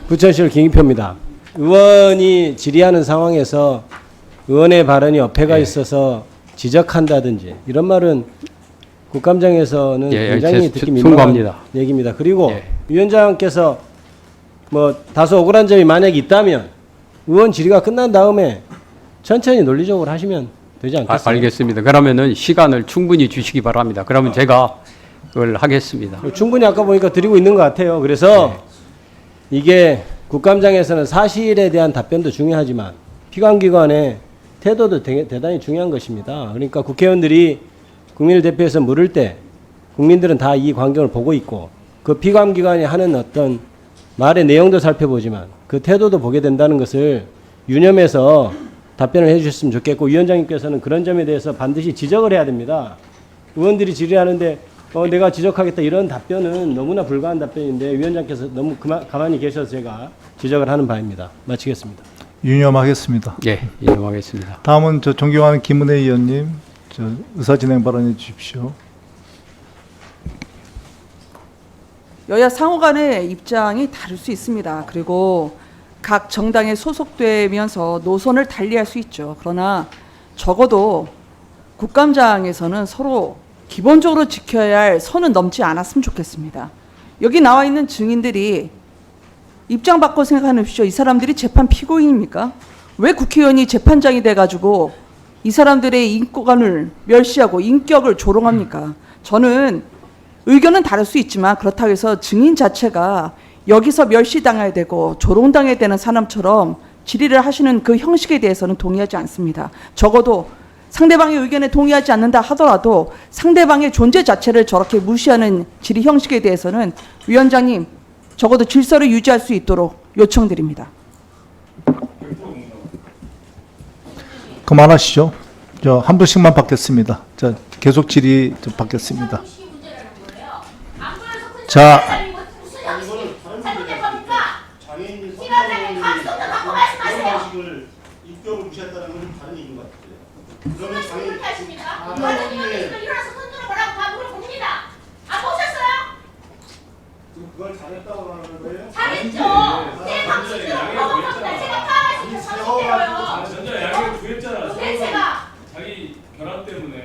부천시를 김기표입니다. 의원이 질의하는 상황에서 의원의 발언이 어폐가 있어서 지적한다든지 이런 말은 국감장에서는 굉장히 듣기 민망한 얘기입니다. 그리고 위원장께서 뭐 다소 억울한 점이 만약에 있다면 의원 질의가 끝난 다음에 천천히 논리적으로 하시면 되지 않겠습니까? 알겠습니다. 그러면은 시간을 충분히 주시기 바랍니다. 그러면 제가 그걸 하겠습니다. 충분히 아까 보니까 드리고 있는 것 같아요. 그래서 이게 국감장에서는 사실에 대한 답변도 중요하지만 피감기관의 태도도 대단히 중요한 것입니다. 그러니까 국회의원들이 국민을 대표해서 물을 때 국민들은 다 이 광경을 보고 있고 그 피감기관이 하는 어떤 말의 내용도 살펴보지만 그 태도도 보게 된다는 것을 유념해서 답변을 해 주셨으면 좋겠고 위원장님께서는 그런 점에 대해서 반드시 지적을 해야 됩니다. 의원들이 질의하는데 내가 지적하겠다 이런 답변은 너무나 불가한 답변인데 위원장께서 너무 가만히 계셔서 제가 지적을 하는 바입니다. 마치겠습니다. 유념하겠습니다. 예, 유념하겠습니다. 다음은 존경하는 김은혜 의원님, 의사 진행 발언해 주십시오. 여야 상호 간의 입장이 다를 수 있습니다. 그리고 각 정당에 소속되면서 노선을 달리할 수 있죠. 그러나 적어도 국감장에서는 서로 기본적으로 지켜야 할 선은 넘지 않았으면 좋겠습니다. 여기 나와 있는 증인들이 입장 바꿔 생각하십시오. 이 사람들이 재판 피고인입니까? 왜 국회의원이 재판장이 돼가지고 이 사람들의 인권을 멸시하고 인격을 조롱합니까? 저는 의견은 다를 수 있지만 그렇다고 해서 증인 자체가 여기서 멸시당해야 되고 조롱당해야 되는 사람처럼 질의를 하시는 그 형식에 대해서는 동의하지 않습니다. 적어도 상대방의 의견에 동의하지 않는다 하더라도 상대방의 존재 자체를 저렇게 무시하는 질의 형식에 대해서는 위원장님 적어도 질서를 유지할 수 있도록 요청드립니다. 그만하시죠. 한 분씩만 받겠습니다. 계속 질의 받겠습니다. 자, 입격을 무시했다는 건 다른 얘기인 것 같아요. 그러면 장애인 그렇게 하십니까? 일어나서 손들어 보라고 다 물어봅니다. 안 보셨어요? 그걸 잘했다고 하는 거예요? 잘했죠. 제 방식대로 먹었습니다. 제가 파악하신 방식대로요. 전자 양해 구했잖아. 제가 자기 결함 때문에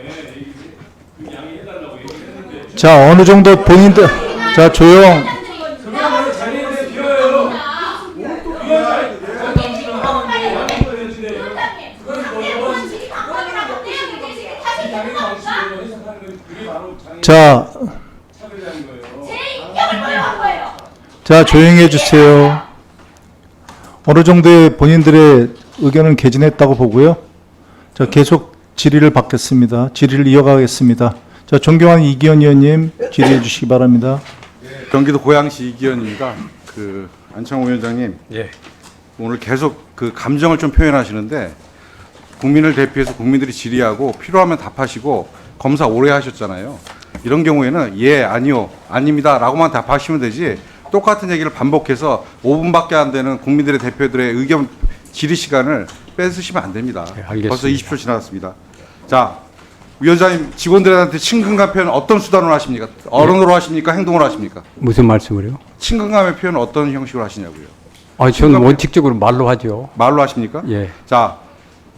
그 양해 해달라고 얘기했는데. 자 어느 정도 본인들 조용. 그러면 자기한테 비워요. 자 조용히 해주세요. 어느 정도의 본인들의 의견은 개진했다고 보고요. 자 계속 질의를 받겠습니다. 질의를 이어가겠습니다. 자 존경하는 이기현 의원님 질의해 주시기 바랍니다. 경기도 고양시 이기현입니다. 안창호 위원장님, 오늘 계속 감정을 좀 표현하시는데 국민을 대표해서 국민들이 질의하고 필요하면 답하시고 검사 오래 하셨잖아요. 이런 경우에는 예, 아니요, 아닙니다라고만 답하시면 되지 똑같은 얘기를 반복해서 5분밖에 안 되는 국민들의 대표들의 의견 질의 시간을 뺏으시면 안 됩니다. 알겠습니다. 벌써 20초 지났습니다. 자, 위원장님 직원들한테 친근감 표현 어떤 수단으로 하십니까? 언어로 하십니까? 행동으로 하십니까? 무슨 말씀을요? 친근감의 표현 어떤 형식으로 하시냐고요? 저는 원칙적으로 말로 하죠. 말로 하십니까? 예. 자,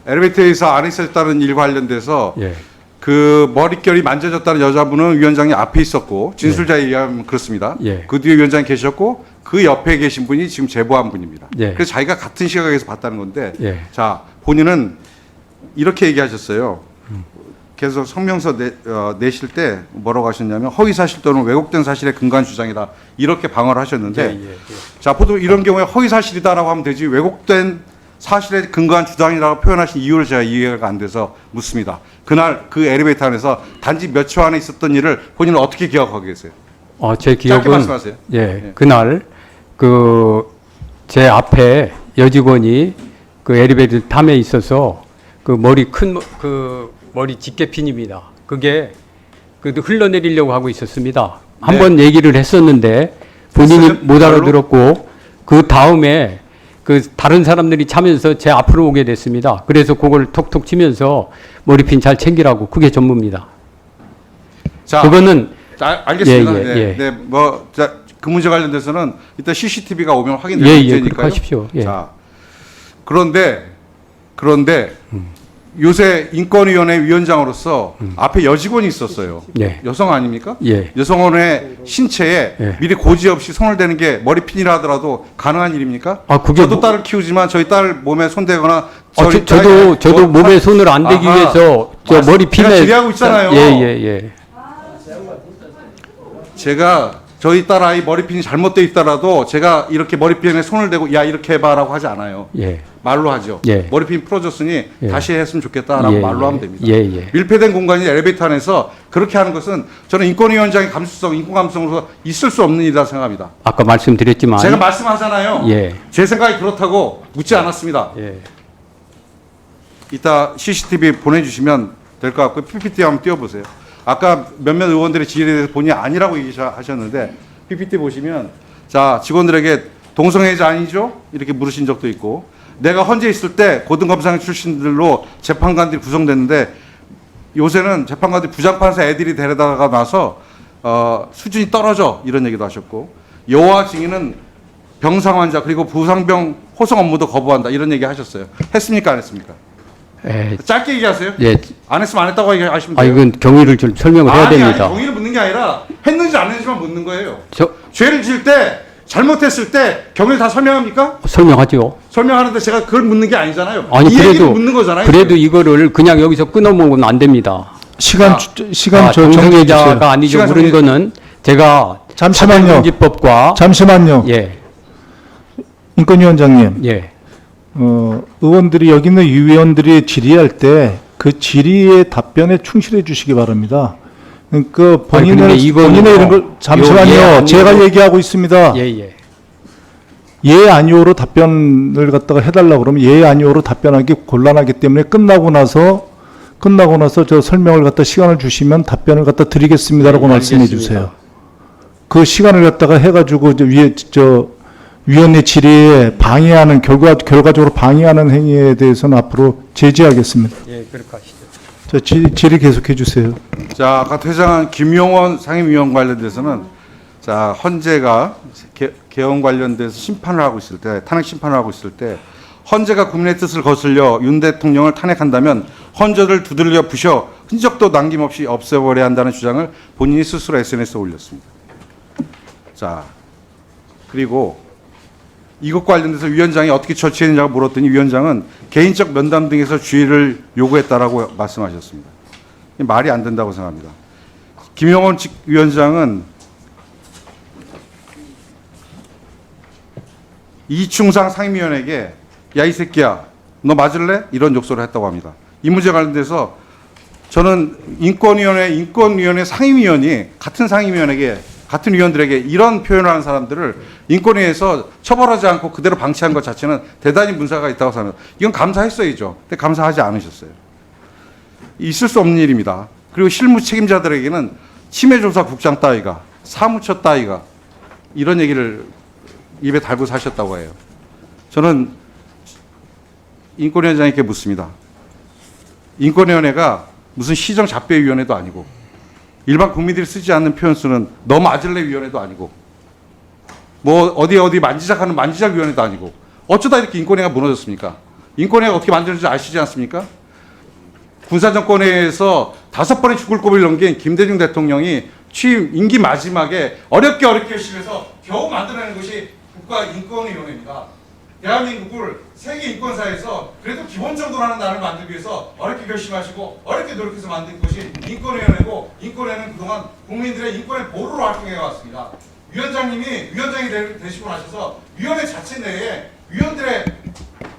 엘리베이터에서 안에 있었다는 일 관련돼서 예. 그 머릿결이 만져졌다는 여자분은 위원장이 앞에 있었고 진술자에 의하면 그렇습니다. 예. 그 뒤에 위원장이 계셨고 그 옆에 계신 분이 지금 제보한 분입니다. 예. 그래서 자기가 같은 시각에서 봤다는 건데 자, 본인은 이렇게 얘기하셨어요. 계속 성명서 내실 때 뭐라고 하셨냐면 허위사실 또는 왜곡된 사실에 근거한 주장이다 이렇게 방어를 하셨는데 자 보통 이런 경우에 허위사실이다라고 하면 되지 왜곡된 사실에 근거한 주장이라고 표현하신 이유를 제가 이해가 안 돼서 묻습니다. 그날 그 엘리베이터 안에서 단지 몇 초 안에 있었던 일을 본인은 어떻게 기억하고 계세요? 제 기억은 짧게 말씀하세요. 그날 제 앞에 여직원이 엘리베이터 탐에 있어서 머리 집게핀입니다. 그게 흘러내리려고 하고 있었습니다. 한번 얘기를 했었는데 본인이 못 알아들었고 그 다음에 다른 사람들이 차면서 제 앞으로 오게 됐습니다. 그래서 그걸 톡톡 치면서 머리핀 잘 챙기라고 그게 전부입니다. 자, 그거는 알겠습니다. 예. 자, 그 문제 관련돼서는 이따 CCTV가 오면 예, 확인될 예, 문제니까요. 그렇게 하십시오. 예. 자, 그런데 요새 인권위원회 위원장으로서 앞에 여직원이 있었어요. 예. 여성 아닙니까? 예. 여성원의 신체에 예. 미리 고지 없이 손을 대는 게 머리핀이라 하더라도 가능한 일입니까? 아, 그게 저도 뭐- 딸을 키우지만 저희 딸 몸에 손대거나 저도 몸에 손을 안 대기 아하. 위해서 저 머리 제가 핀에 질의하고 있잖아요. 예. 제가 저희 딸 아이 머리핀이 잘못돼 있더라도 제가 이렇게 머리핀에 손을 대고 야 이렇게 해봐라고 하지 않아요. 예. 말로 하죠. 예. 머리핀 풀어줬으니 예. 다시 했으면 좋겠다라고 예, 말로 예. 하면 됩니다. 예. 밀폐된 공간이 엘리베이터 안에서 그렇게 하는 것은 저는 인권위원장의 감수성, 인권 감수성으로서 있을 수 없는 일이라 생각합니다. 아까 말씀드렸지만 제가 말씀하잖아요. 예. 제 생각이 그렇다고 묻지 않았습니다. 예. 이따 CCTV 보내주시면 될 것 같고 PPT 한번 띄워보세요. 아까 몇몇 의원들의 질의에 대해서 본인이 아니라고 얘기하셨는데 PPT 보시면 자 직원들에게 동성애자 아니죠? 이렇게 물으신 적도 있고 내가 헌재 있을 때 고등검사장 출신들로 재판관들이 구성됐는데 요새는 재판관들이 부장판사 애들이 데려다가 나서 수준이 떨어져 이런 얘기도 하셨고 여호와 증인은 병상 환자 그리고 부상병 호송 업무도 거부한다 이런 얘기 하셨어요. 했습니까 안 했습니까? 예. 짧게 얘기하세요. 예. 안 했으면 안 했다고 얘기하시면 아 돼요. 이건 경위를 좀 설명을 해야 됩니다. 경위를 묻는 게 아니라 했는지 안 했는지만 묻는 거예요. 저 죄를 지을 때 잘못했을 때 경위를 다 설명합니까? 설명하죠. 설명하는데 제가 그걸 묻는 게 아니잖아요. 아니 이 얘기를 그래도 묻는 거잖아요. 그래도 이거를 그냥 여기서 끊어먹으면 안 됩니다. 시간 아, 정리해 주세요. 동성애자가 아니죠. 시간 물은 정리- 거는 제가 잠시만요. 사회금지법과 잠시만요. 예. 인권위원장님, 예. 의원들이 여기 있는 유 의원들이 질의할 때 그 질의의 답변에 충실해 주시기 바랍니다. 그러니까 근데 이거는 본인의 이런 걸 잠시만요. 예, 아니요. 제가 얘기하고 있습니다. 예. 예 아니오로 답변을 갖다가 해달라고 그러면 예 아니오로 답변하기 곤란하기 때문에 끝나고 나서 저 설명을 갖다 시간을 주시면 답변을 갖다 드리겠습니다라고 네, 말씀해 알겠습니다. 주세요. 그 시간을 갖다가 해가지고 위원회 질의에 방해하는 결과적으로 방해하는 행위에 대해서는 앞으로 제지하겠습니다. 예, 그렇게 하시죠. 자, 질의 계속해 주세요. 자, 아까 퇴장한 김용원 상임위원 관련돼서는 자 헌재가 개헌 관련돼서 심판을 하고 있을 때 탄핵 심판을 하고 있을 때 헌재가 국민의 뜻을 거슬려 윤 대통령을 탄핵한다면 헌재를 두들겨 부셔 흔적도 남김없이 없애버려야 한다는 주장을 본인이 스스로 SNS에 올렸습니다. 자 그리고 이것 관련돼서 위원장이 어떻게 처치했느냐고 물었더니 위원장은 개인적 면담 등에서 주의를 요구했다라고 말씀하셨습니다. 말이 안 된다고 생각합니다. 김용원 위원장은 이충상 상임위원에게 야 이 새끼야 너 맞을래? 이런 욕설을 했다고 합니다. 이 문제 관련돼서 저는 인권위원회 상임위원이 같은 상임위원에게 같은 위원들에게 이런 표현을 하는 사람들을 인권위에서 처벌하지 않고 그대로 방치한 것 자체는 대단히 문제가 있다고 생각합니다. 이건 감사했어야죠. 근데 감사하지 않으셨어요. 있을 수 없는 일입니다. 그리고 실무 책임자들에게는 치매조사국장 따위가 사무처 따위가 이런 얘기를 입에 달고 사셨다고 해요. 저는 인권위원장님께 묻습니다. 인권위원회가 무슨 시정잡배위원회도 아니고 일반 국민들이 쓰지 않는 표현 쓰는 너 맞을래 위원회도 아니고 뭐 어디 만지작하는 만지작위원회도 아니고 어쩌다 이렇게 인권위가 무너졌습니까? 인권위가 어떻게 만드는지 아시지 않습니까? 군사정권에서 5번의 죽을고비를 넘긴 김대중 대통령이 취임 임기 마지막에 어렵게 결심해서 겨우 만들어낸 것이 국가인권위원회입니다. 대한민국을 세계 인권사에서 그래도 기본정도라는 나라를 만들기 위해서 어렵게 결심하시고 어렵게 노력해서 만든 것이 인권위원회고 인권위원회는 그동안 국민들의 인권의 보루로 활동해 왔습니다. 위원장님이 위원장이 되시고 나셔서 위원회 자체 내에 위원들의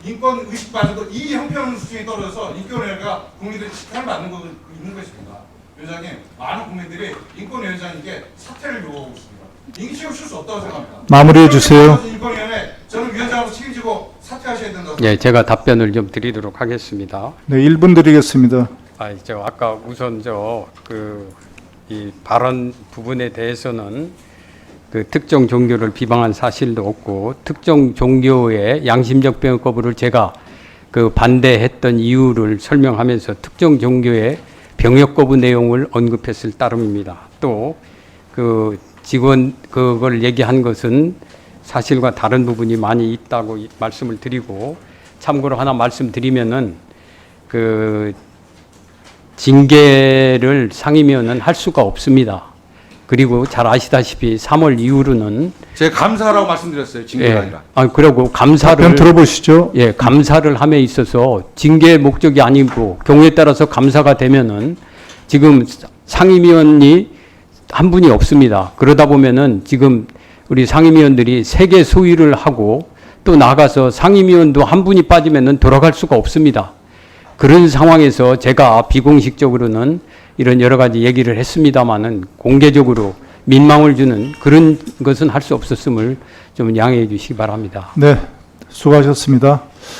인권 의식마저도 이 형편없는 수준이 떨어져서 인권위원회가 국민들의 지탄을 받는 거 있는 것입니다. 위원장님, 많은 국민들이 인권위원장님께 사퇴를 요구하고 있습니다. 인기 채우실 수 없다고 생각합니다. 마무리해 주세요. 인권위원회 저는 위원장으로 책임지고 사퇴하셔야 된다고. 예, 제가 답변을 좀 드리도록 하겠습니다. 네, 1분 드리겠습니다. 아까 우선 이 발언 부분에 대해서는 그 특정 종교를 비방한 사실도 없고 특정 종교의 양심적 병역 거부를 제가 그 반대했던 이유를 설명하면서 특정 종교의 병역 거부 내용을 언급했을 따름입니다. 또 그 직원 그걸 얘기한 것은 사실과 다른 부분이 많이 있다고 말씀을 드리고, 참고로 하나 말씀드리면은 그 징계를 상임위원은 할 수가 없습니다. 그리고 잘 아시다시피 3월 이후로는 제가 감사하라고 말씀드렸어요. 징계가 아니라. 그리고 감사를 답변 들어보시죠. 예, 감사를 함에 있어서 징계의 목적이 아니고 경우에 따라서 감사가 되면은 지금 상임위원이 한 분이 없습니다. 그러다 보면은 지금 우리 상임위원들이 세계 소위를 하고 또 나가서 상임위원도 한 분이 빠지면은 돌아갈 수가 없습니다. 그런 상황에서 제가 비공식적으로는 이런 여러 가지 얘기를 했습니다마는 공개적으로 민망을 주는 그런 것은 할 수 없었음을 좀 양해해 주시기 바랍니다. 네, 수고하셨습니다.